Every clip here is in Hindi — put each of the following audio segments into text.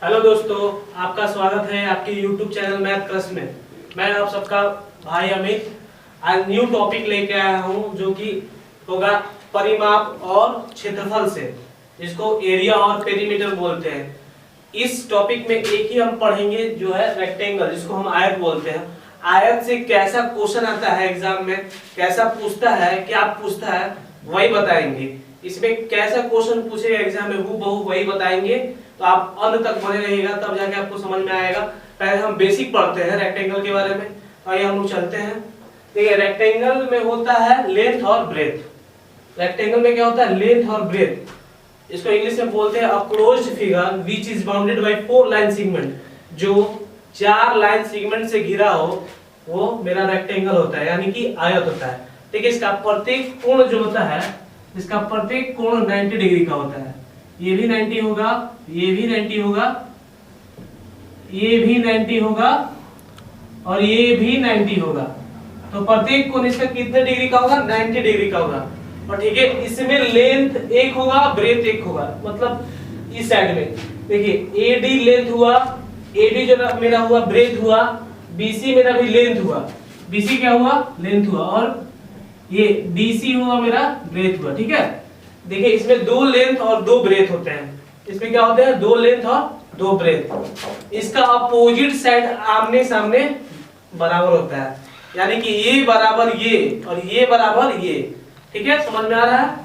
हेलो दोस्तों, आपका स्वागत है आपके YouTube चैनल मैथ क्रश में। मैं आप सबका भाई अमित आज न्यू टॉपिक लेके आया हूँ जो कि होगा परिमाप और क्षेत्रफल से, जिसको एरिया और पेरीमीटर बोलते हैं। इस टॉपिक में एक ही हम पढ़ेंगे जो है रेक्टेंगल, जिसको हम आयत बोलते हैं। आयत से कैसा क्वेश्चन आता है एग्जाम में, कैसा पूछता है, क्या पूछता है, वही बताएंगे। इसमें कैसा क्वेश्चन पूछेगा एग्जाम में हूबहू वही बताएंगे। तो आप अंत तक बने रहिएगा, तब जाके आपको समझ में आएगा। पहले हम बेसिक पढ़ते हैं रेक्टेंगल के बारे में। आइए हम लोग चलते हैं। देखिए, रेक्टेंगल में होता है लेंथ और ब्रेथ। रेक्टेंगल में क्या होता है? लेंथ और ब्रेथ। इसको इंग्लिश में बोलते हैं a closed figure which is bounded by 4 line segment. जो 4 लाइन सेगमेंट से घिरा हो वो मेरा रेक्टेंगल होता है, यानी कि आयत होता है। ठीक है, इसका प्रत्येक कोण जो होता है, इसका प्रत्येक कोण 90 डिग्री का होता है। ये भी 90 होगा, ये भी 90 होगा, ये भी 90 होगा और ये भी 90 होगा। तो प्रत्येक कोण इसका कितने डिग्री का होगा? 90 डिग्री का होगा। और ठीक है, इसमें लेंथ एक होगा, ब्रेथ एक होगा। मतलब इस साइड में देखिए एडी लेंथ हुआ, एडी जो मेरा हुआ ब्रेथ हुआ, बीसी मेरा भी लेंथ हुआ। बीसी क्या हुआ? लेंथ हुआ। और ये बीसी हुआ मेरा ब्रेथ हुआ। ठीक है, देखिए इसमें 2 लेंथ और 2 ब्रेथ होते हैं। इसमें क्या होते हैं? 2 लेंथ और 2 ब्रेथ। इसका अपोजिट साइड आमने सामने बराबर होता है, यानी कि ये बराबर ये और ये बराबर ये। ठीक है, समझ में आ रहा है?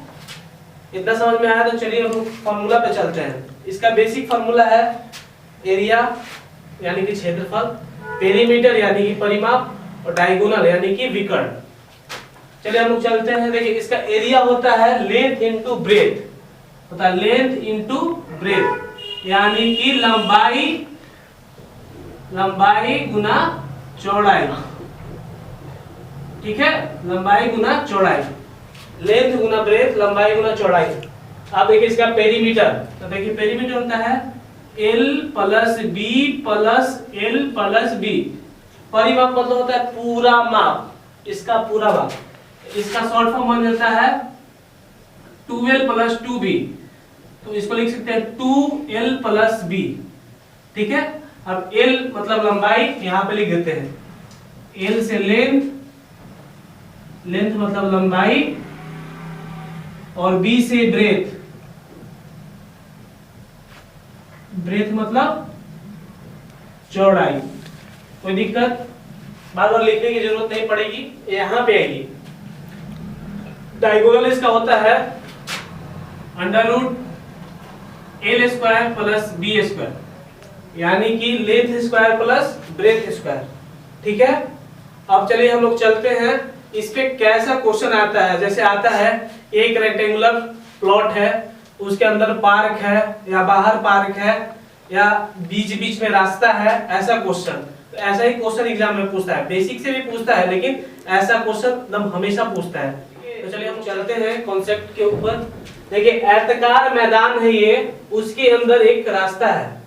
इतना समझ में आया तो चलिए हम फार्मूला पे चलते हैं। इसका बेसिक फार्मूला है एरिया यानी कि क्षेत्रफल, पेरीमीटर यानी कि परिमाप, और डायगोनल यानी कि विकर्ण। चलिए हम लोग चलते हैं। देखिए इसका एरिया होता है लेंथ इनटू ब्रेथ, होता है लेंथ इनटू ब्रेथ, यानी कि लंबाई गुना चौड़ाई। ठीक है, लंबाई गुना चौड़ाई, लेंथ गुना ब्रेथ, लंबाई गुना चौड़ाई। अब देखिए इसका पेरीमीटर, तो देखिए पेरीमीटर होता है L plus B plus L plus B। परिमाप मतलब होता है पूरा माप, इसका पूरा माप। इसका शॉर्ट फॉर्म बन जाता है 2L प्लस 2B। तो इसको लिख सकते हैं 2L प्लस B। ठीक है, अब L मतलब लंबाई, यहां पे लिख देते हैं L से लेंथ, लेंथ मतलब लंबाई, और B से ब्रेथ, ब्रेथ मतलब चौड़ाई। कोई दिक्कत? बार बार लिखने की जरूरत नहीं पड़ेगी, यहां पे आएगी। डायगोनल इसका होता है under root L square plus B square, यानी कि length square plus breadth square. ठीक है, अब चलिए हम लोग चलते हैं। इस पे कैसा क्वेश्चन आता है? जैसे आता है एक रेक्टेंगुलर प्लॉट है, उसके अंदर पार्क है या बाहर पार्क है या बीच बीच में रास्ता है, ऐसा क्वेश्चन। तो ऐसा ही क्वेश्चन एग्जाम में पूछता है, बेसिक से भी पूछता है, लेकिन ऐसा क्वेश्चन एकदम हमेशा पूछता है। तो चलिए हम चलते हैं कॉन्सेप्ट के ऊपर। देखिए आयताकार मैदान है ये, उसके अंदर एक रास्ता है,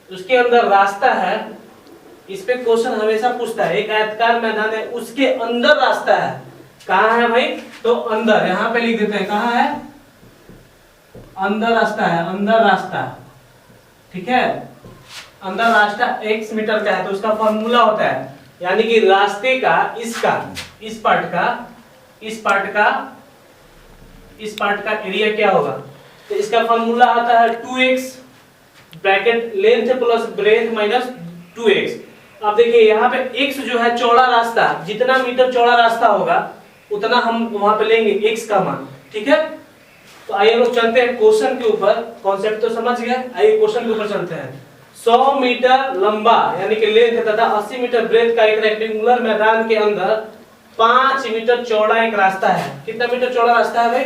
उसके अंदर रास्ता है। इस पे क्वेश्चन हमेशा पूछता है। एक आयताकार मैदान है, उसके अंदर रास्ता है। कहाँ है भाई? तो अंदर, यहाँ पे लिख देते हैं कहाँ है? अंदर रास्ता है, अंदर रास्ता। ठीक है, अंदर रास्ता x मीटर का है, तो उसका फॉर्मूला होता है, यानी कि रास्ते का इसका इस पार्ट का एरिया क्या होगा? तो इसका फॉर्मूला आता है 2x bracket length plus breadth minus 2x। अब देखिए यहाँ पे x जो है चौड़ा रास्ता, जितना मीटर चौड़ा रास्ता होगा उतना हम वहां पे लेंगे x का मान। ठीक है, तो आइए लोग चलते हैं क्वेश्चन के ऊपर। कॉन्सेप्ट तो समझ गए, आइए क्वेश्चन के ऊपर चलते हैं। 100 मीटर लंबा यानी कि लेंथ तथा 80 मीटर ब्रेथ का एक रेक्टेंगुलर मैदान के अंदर 5 मीटर चौड़ा एक रास्ता है। कितना मीटर चौड़ा रास्ता है भाई?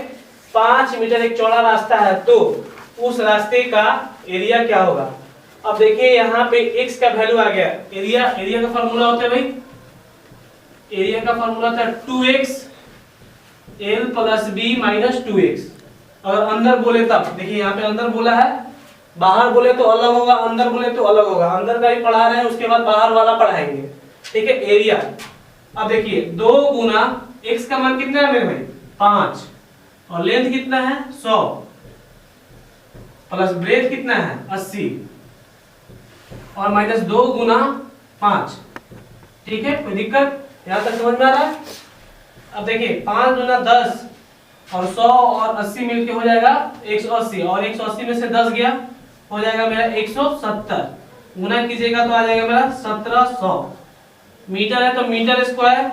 5 मीटर एक चौड़ा रास्ता है। तो उस रास्ते का एरिया क्या होगा? अब देखिए यहाँ पे x का वैल्यू आ गया। एरिया का फार्मूला होता है भाई, एरिया का फार्मूला था 2x L plus B minus 2x। अगर अंदर बोले तब, देखिए यहाँ पे अंदर बोला है, बाहर बोले तो अलग होगा, अंदर बोले तो अलग होगा। अंदर का ही पढ़ा रहे हैं, उसके बाद बाहर वाला पढ़ाएंगे। ठीक है, एरिया। अब देखिए 2 गुना x का मान कितना है मेरे भाई? 5, और लेंथ कितना है? 100, प्लस ब्रेथ कितना है? 80। और माइनस 2 गुना 5। ठीक है, कोई दिक्कत यहाँ तक समझ में आ रहा है? अब देखिए 5 गुना 10 और 100 और 80 मिलके हो जाएगा 180, और 180 में से 10 गया हो जाएगा मेरा 170, गुना कीजिएगा तो आ जाएगा मेरा 1700। मीटर है तो मीटर स्क्वायर,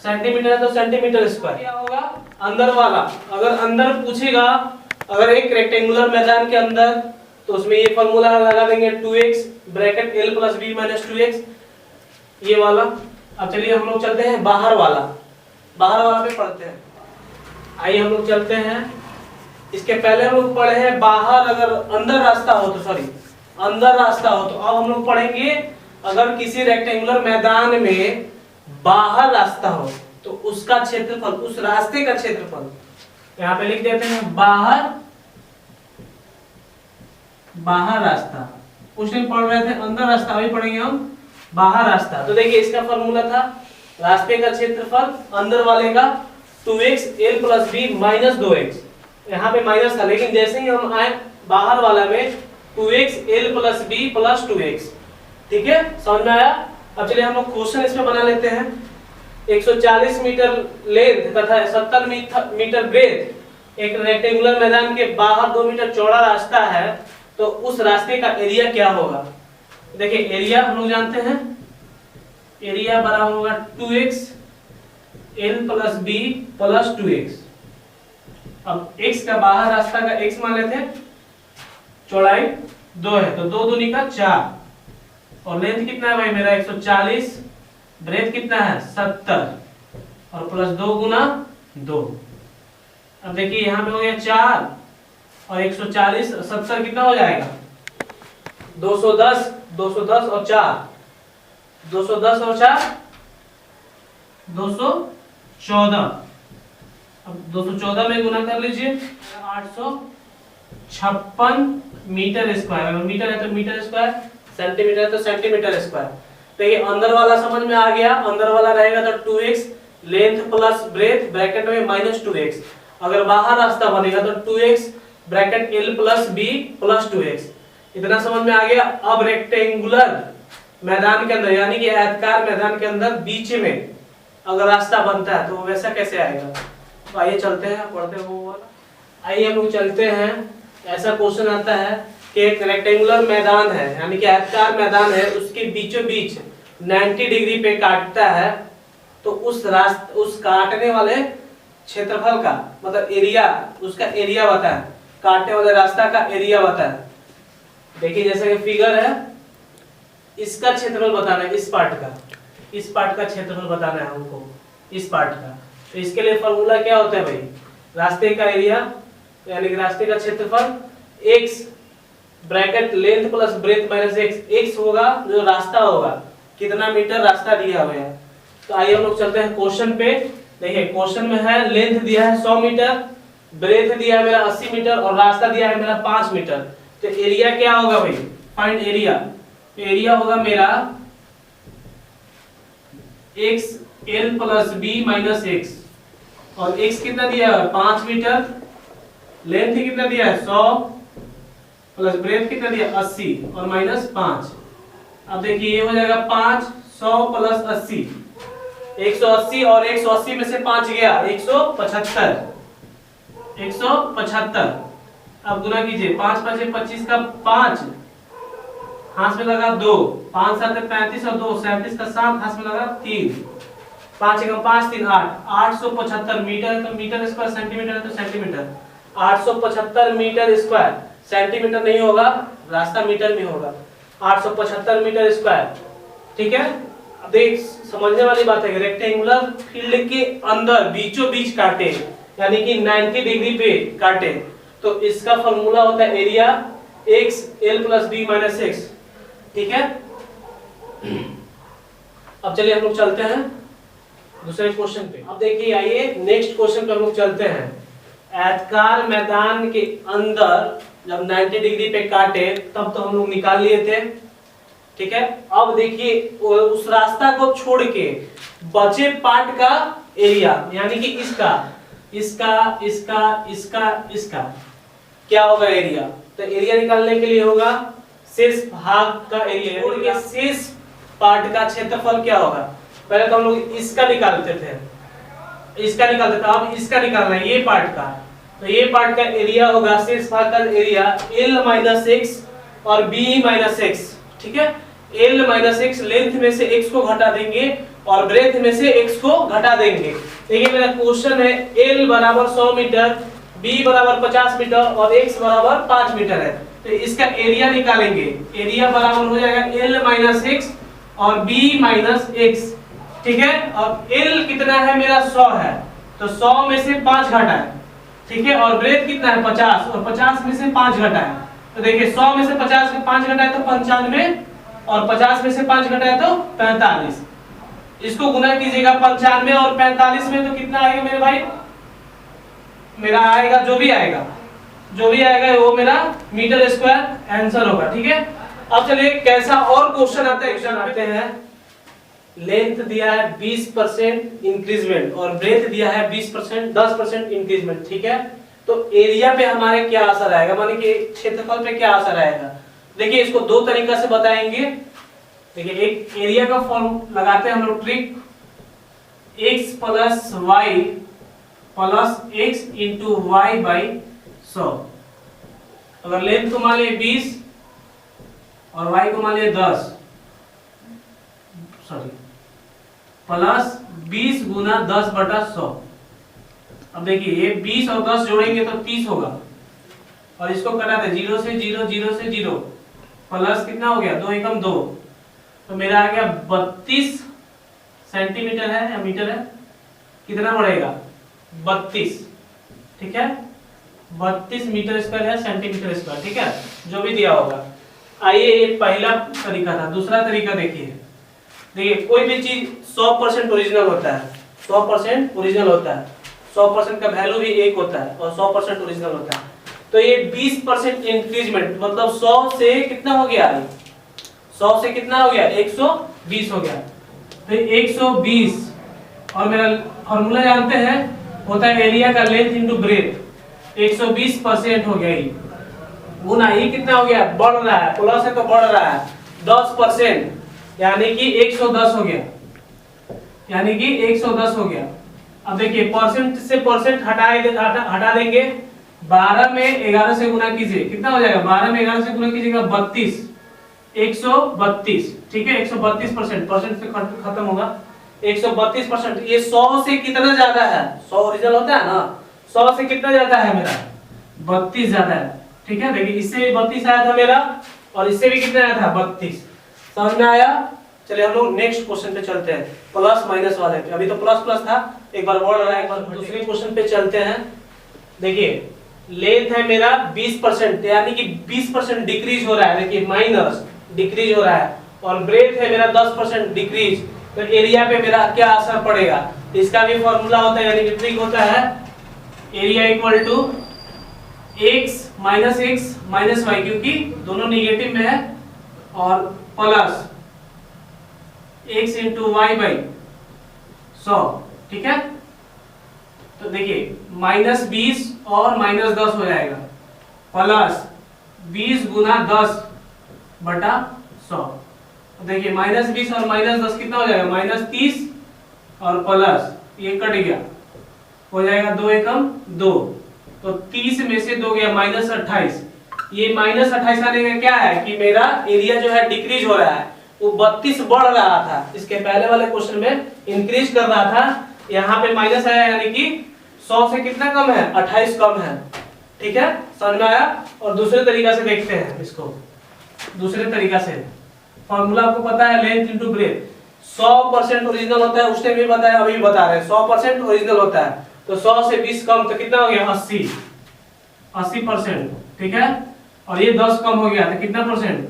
सेंटीमीटर है तो सेंटीमीटर स्क्वायर। क्या होगा अंदर वाला, अगर अंदर पूछेगा, अगर एक रेक्टेंगुलर मैदान के अंदर, तो उसमें ये फॉर्मूला लगा देंगे 2x bracket l plus b minus 2x, ये वाला। अब चलिए हम लोग चलते हैं बाहर वाला, बाहर वाला पे पढ़ते हैं। आइए हम लोग चलते हैं। इसके पहले हम लोग पढ़े हैं बाहर, अगर अंदर रास्ता हो तो, सॉरी अंदर रास्ता हो तो, अब हम लोग पढ़ेंगे अगर किसी रेक्टेंगुलर मैदान में बाहर रास्ता हो तो उसका क्षेत्रफल, उस रास्ते का क्षेत्रफल। यहाँ पे लिख देते हैं बाहर, बाहर रास्ता। उस दिन पढ़ रहे थे अंदर रास्ता, अभी पढ़ेंगे हम बाहर रास्ता। तो देखिए इसका फॉर्मूला था रास्ते का क्षेत्रफल अंदर वाले का 2x l plus b minus 2x। यहाँ पे माइनस था, लेकिन जैसे ही हम आए बाहर वाला में 2x l plus b plus 2x। ठीक है, समझ में आया? अब चलिए हम लोग क्वेश्चन इसमें बना लेते हैं। 140 मीटर लेंथ तथा 70 मीटर ब्रेथ एक रेक्टेंगुलर मैदान के बाहर 2 मीटर चौड़ा रास्ता है, तो उस रास्ते का एरिया क्या होगा? देखिए एरिया हम लोग जानते हैं, एरिया बराबर होगा 2x l plus b plus 2x। अब x का बाहर रास्ता का x मान लेते हैं, चौड़ाई 2 है तो 2 दूनी का 4, और लेंथ कितना है भाई मेरा 140, ब्रेथ कितना है 70, और प्लस 2 गुना 2। अब देखिए यहाँ पे हो गया 4 और 140, 70 कितना हो जाएगा 210, 210 और 4, 210 और 4 214। अब 214 में गुना कर लीजिए 856 मीटर स्क्वायर। मीटर है तो मीटर स्क्वायर, सेंटीमीटर है तो सेंटीमीटर स्क्वायर। देखिए अंदर वाला समझ में आ गया, अंदर वाला रहेगा तो 2x length plus breadth bracket में माइनस 2x। अगर बाहर रास्ता बनेगा तो 2x bracket l plus b plus 2x। इतना समझ में आ गया। अब रेक्टेंगुलर मैदान के अंदर, यानी कि आयताकार मैदान के अंदर बीच में अगर रास्ता बनता है तो वैसा कैसे आएगा? तो आइए चलते हैं, पढ़ते हैं वो वाला। आइए हम लोग चलते हैं। ऐसा क्वेश्चन आता है कि एक रेक्टेंगुलर मैदान है, यानी कि आयताकार मैदान है, उसके बीचों बीच 90 डिग्री पे काटता है, तो उस काटने वाले क्षेत्रफल का मतलब एरिया, उसका एरिया बताएं, काटने वाले रास्ता का एरिया बताएं। देखिए जैसे कि फिगर है, इसका क्षेत्रफल बताना है, इस पार्ट का, इस पार्ट का क्षेत्रफल बताना है हमको, इस पार्ट का। तो इसके लिए फॉर्मूला क्या होता है भाई? रास्ते का एरिया यानी कि रास्ते का क्षेत्रफल x bracket length plus breadth minus x होगा जो रास्ता होगा, कितना मीटर रास्ता दिया हुआ है। तो आइए हम लोग चलते हैं क्वेश्चन पे। देखिए क्वेश्चन में है लेंथ दिया है 100 मीटर, ब्रेथ दिया है मेरा 80 मीटर और रास्ता दिया है मेरा 5 मीटर। तो एरिया क्या होगा भाई? Find area. तो एरिया होगा मेरा x l plus b minus x, और x कितना दिया है 5 मीटर, लेंथ कितना दिया है 100 प्लस ब्रेथ कितना दिया 80 और माइनस 5। अब देखिए ये हो जाएगा 5, 100 प्लस 80, 180, और 180 में से 5 गया 175, 175। अब गुना कीजिए 5 5 25 का 5, हाथ में लगा 2, 5 7 35 और 2 37 का 7, हाथ में लगा 3, 5 1 5 3 8, 875 मीटर। तो मीटर स्क्वायर, सेंटीमीटर है तो सेंटीमीटर, 875 मीटर स्क्वायर। सेंटीमीटर नहीं होगा, रास्ता मीटर में होगा, 875 मीटर स्क्वायर। ठीक है, अब देख समझने वाली बात है कि रेक्टेंगुलर फील्ड के अंदर बीचों बीच काटे, यानी कि 90 डिग्री पे काटे, तो इसका फॉर्मूला होता है area x l plus b minus x। ठीक है, अब चलिए हम लोग चलते हैं दूसरे क्वेश्चन पे। अब देखिए आइए नेक्स्ट क्वेश्चन पे हम लोग चलते हैं। आयताकार मैदान के अंदर जब 90 डिग्री पे काटे तब तो हम लोग निकाल लिए थे। ठीक है, अब देखिए उस रास्ता को छोड़ के बचे पार्ट का एरिया, यानी कि इसका इसका इसका इसका इसका क्या होगा एरिया? तो एरिया निकालने के लिए होगा शेष भाग का एरिया है, के शेष पार्ट का क्षेत्रफल क्या होगा। पहले तो हम लोग इसका निकालते थे, अब इसका निकालना है, ये पार्ट का। तो ये पार्ट का एरिया होगा, शेष भाग का एरिया l माइनस एक्स और b माइनस एक्स। ठीक है, l माइनस एक्स, लेंथ में से x को घटा देंगे और ब्रेथ में से x को घटा देंगे। देखिए मेरा क्वेश्चन है l बराबर 100 मीटर, b बराबर 50 मीटर और x बराबर 5 मीटर है। तो इसका एरिया निकालेंगे, एरिया बराबर हो जाएगा l माइनस एक्स और b माइनस एक्स। ठीक है, अब l कितना है मेरा 100 है, तो 100 में से 5 घटा है। ठीक है, और ब्रेथ कितना है 50, और 50 में से 5 घटा है। तो देखिए 100 में से 50 में 5 घटा है तो 95, और 50 में से 5 घटा है तो 45। इसको गुना कीजिएगा 95 और 45 में, तो कितना आएगा मेरे भाई, मेरा आएगा जो भी आएगा वो मेरा मीटर स्क्वायर आंसर होगा। ठीक है, अब चलिए कैसा और क्वेश्चन आते हैं। लेंथ दिया है 20% इंक्रीजमेंट और ब्रेथ दिया है 10% इंक्रीजमेंट। ठीक है, तो एरिया पे हमारे क्या असर आएगा, माने कि क्षेत्रफल पे क्या असर आएगा। देखिए इसको दो तरीका से बताएंगे। देखिए एक एरिया का फॉर्म लगाते हैं हम लोग trick, x plus Y plus X into Y by 100। अगर लेंथ को मान लिया 20 और y को मान लिया 10, प्लस 20 गुना 10 बटा 100। अब देखिए ये 20 और 10 जोड़ेंगे तो 30 होगा, और इसको कटाते 0 से 0 0 से 0, प्लस कितना हो गया 2 एकम 2, तो मेरा आ गया 32 सेंटीमीटर है या मीटर है, कितना बढ़ेगा 32। ठीक है, 32 मीटर स्क्वायर है सेंटीमीटर स्क्वायर। ठीक है, जो भी दिया होगा। आइए एक पहला तरीका था, दूसरा तरीका देखिए। देखिए कोई भी चीज 100% ओरिजिनल होता है, 100% ओरिजिनल होता है, 100% का वैल्यू भी 1 होता है और 100% ओरिजिनल होता है। तो ये 20% इंक्रीजमेंट मतलब 100 से कितना हो गया, 100 से कितना हो गया 120 हो गया। तो 120, और मेरा फॉर्मूला जानते हैं, होता है एरिया का लेंथ इनटू ब्रेथ। 120% हो गया, ये गुना ये कितना हो गया, बढ़ रहा है, प्लस है तो बढ़ रहा है 10%, यानी कि 110 हो गया, यानी कि 110 हो गया। अब देखिए परसेंट से परसेंट हटा देंगे, 12 में 11 से गुना कीजिए, कितना हो जाएगा, 12 में 11 से गुना कीजिएगा 32, 132। ठीक है, 132%, परसेंट से खत्म होगा 132%। ये 100 से कितना ज्यादा है, 100 ओरिजिनल होता है ना, 100 से कितना ज्यादा है मेरा 32 ज्यादा है। ठीक है, देखिए इससे भी 32 आया था मेरा, और इससे भी कितना आया था 32। समझ में आया। चलिए हम लोग नेक्स्ट क्वेश्चन पे चलते हैं, प्लस माइनस वाले पे। अभी तो प्लस प्लस था, एक बार बढ़ रहा है, एक बार दूसरे क्वेश्चन पे चलते हैं। देखिए लेंथ है मेरा 20%, यानी कि 20% डिक्रीज हो रहा है। देखिए माइनस डिक्रीज हो रहा है, और ब्रेथ है मेरा 10% डिक्रीज। तो एरिया पे मेरा क्या असर पड़ेगा, इसका भी फॉर्मूला होता है, यानी कि ट्रिक होता है, area equal to x minus Y, क्योंकि दोनों नेगेटिव में है, और plus x into Y by 100। ठीक है, तो देखिए -20 और -10 हो जाएगा, प्लस 20 गुना 10 बटा 100। तो देखिए -20 और -10 कितना हो जाएगा, -30, और प्लस ये कट गया, हो जाएगा 2 एकम 2, तो 30 में से 2 गया -28। ये -28 आने का क्या है कि मेरा एरिया जो है डिक्रीज हो रहा है, वो 32 बढ़ रहा था, इसके पहले वाले क्वेश्चन में इंक्रीज कर रहा था, यहाँ पे माइनस आया, यानी कि 100 से कितना कम है 28 कम है। ठीक है, समझ में आया। और दूसरे तरीका से देखते हैं इसको, दूसरे तरीका से फॉर्मूला आपको पता है, लेंथ इनटू ब्रेथ। 100% ओरिजिनल होता है, उस टाइम भी बताया, अभी भी बता रहे हैं, 100% ओरिजिनल होता है। तो 100 से 20 कम तो कितना हो गया 80%। ठीक है, और ये 10 कम हो गया तो कितना परसेंट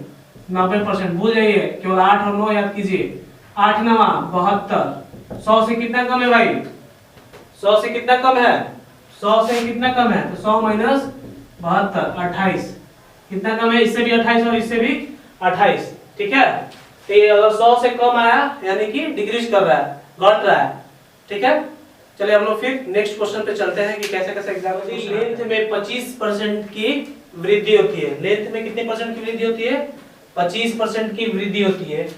90%। भूल जाइए, केवल 8 और 9 याद कीजिए, 8 9 72। 100 से कितना कम है भाई, 100 से कितना कम है, 100 से कितना कम है, तो 100 माइनस 72 28, कितना कम है, इससे भी 28 और इससे भी 28। ठीक है, तो ये अगर 100 से कम आया यानी कि डिक्रीज कर रहा है, घट रहा है। ठीक है, चलिए हम लोग फिर नेक्स्ट क्वेश्चन पे चलते हैं कि कैसे कैसे एग्जाम होती है। लेंथ में 25% की वृद्धि होती है, लेंथ में कितने परसेंट की वृद्धि होती है, 25% की वृद्धि होती है,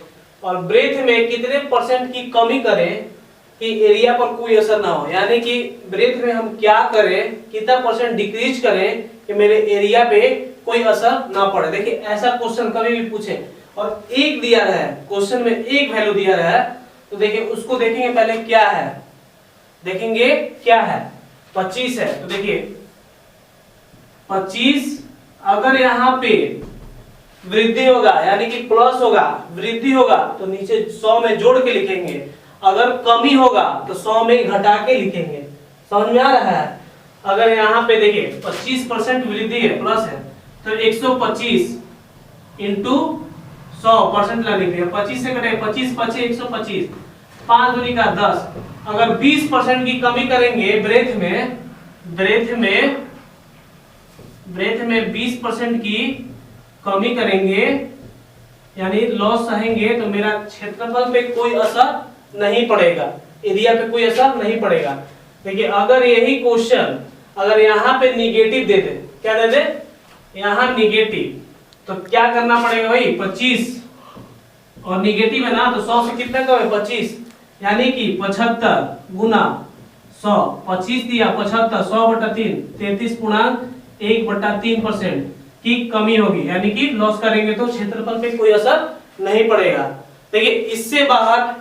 और ब्रेथ में कितने परसेंट की कमी करें कि एरिया पर कोई असर ना हो, यानी कि ब्रेथ में हम क्या करें, कितना परसेंट डिक्रीज करें कि मेरे एरिया पे कोई असर ना पड़े। देखिए ऐसा क्वेश्चन कभी भी पूछे और एक दिया है क्वेश्चन में, एक वैल्यू दिया है, तो देखिए उसको देखेंगे पहले क्या है, देखेंगे क्या है, 25 है, तो देखिए 25 अगर यहाँ पे वृद्धि होगा यानी कि प्लस होगा, वृद्धि होगा तो नीचे 100 में जोड़ के लिखेंगे, अगर कमी होगा तो 100 में घटा के लिखेंगे। समझ में आ रहा है? अगर यहाँ पे देखिए 25% वृद्धि है, प्लस है, तो 125 इंटू 100% लिखेंगे, 25 से कटे 25 25 125, 5 दूनी का 10। अगर 20% की कमी करेंगे ब्रेथ में 20% की कमी करेंगे यानी लॉस सहेंगे, तो मेरा क्षेत्रफल पे कोई असर नहीं पड़ेगा, एरिया पे कोई असर नहीं पड़ेगा। देखिए अगर यही क्वेश्चन अगर यहाँ पे निगेटिव दे दे, क्या दे दे, यहाँ निगेटिव, तो क्या करना पड़ेगा भाई, 25 और निगेटिव है ना, तो 100 से कितना कम है, 25, यानी कि 75 गुना 100, 25 दिया 75, 100/3, 33.1/3% की कमी होगी, यानी कि लॉस करेंगे तो क्षेत्रफल पे कोई असर नहीं पड़ेगा। देखिए इससे बाहर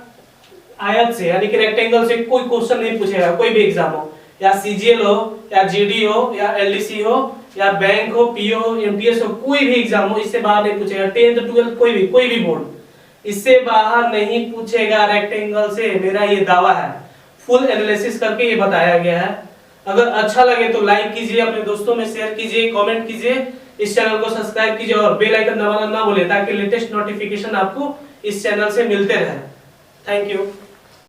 आयत से यानी कि रेक्टेंगल से कोई क्वेश्चन नहीं पूछेगा, कोई भी एग्जाम हो, या सीजीएल हो या जीडी हो या एलडीसी हो या बैंक हो, पीओ हो, एमटीएस हो, कोई भी एग्जाम हो, इससे बाहर नहीं पूछेगा। 10th 12th कोई भी बोर्ड, इससे बाहर नहीं पूछेगा रेक्टेंगल से, मेरा ये दावा है। फुल एनालिसिस करके ये बताया गया है। अगर अच्छा लगे तो लाइक कीजिए, अपने दोस्तों में शेयर कीजिए, कमेंट कीजिए, इस चैनल को सब्सक्राइब कीजिए और बेल आइकन दबाना ना भूलें ताकि लेटेस्ट नोटिफिकेशन आपको इस चैनल से मिलते रहे। Thank you.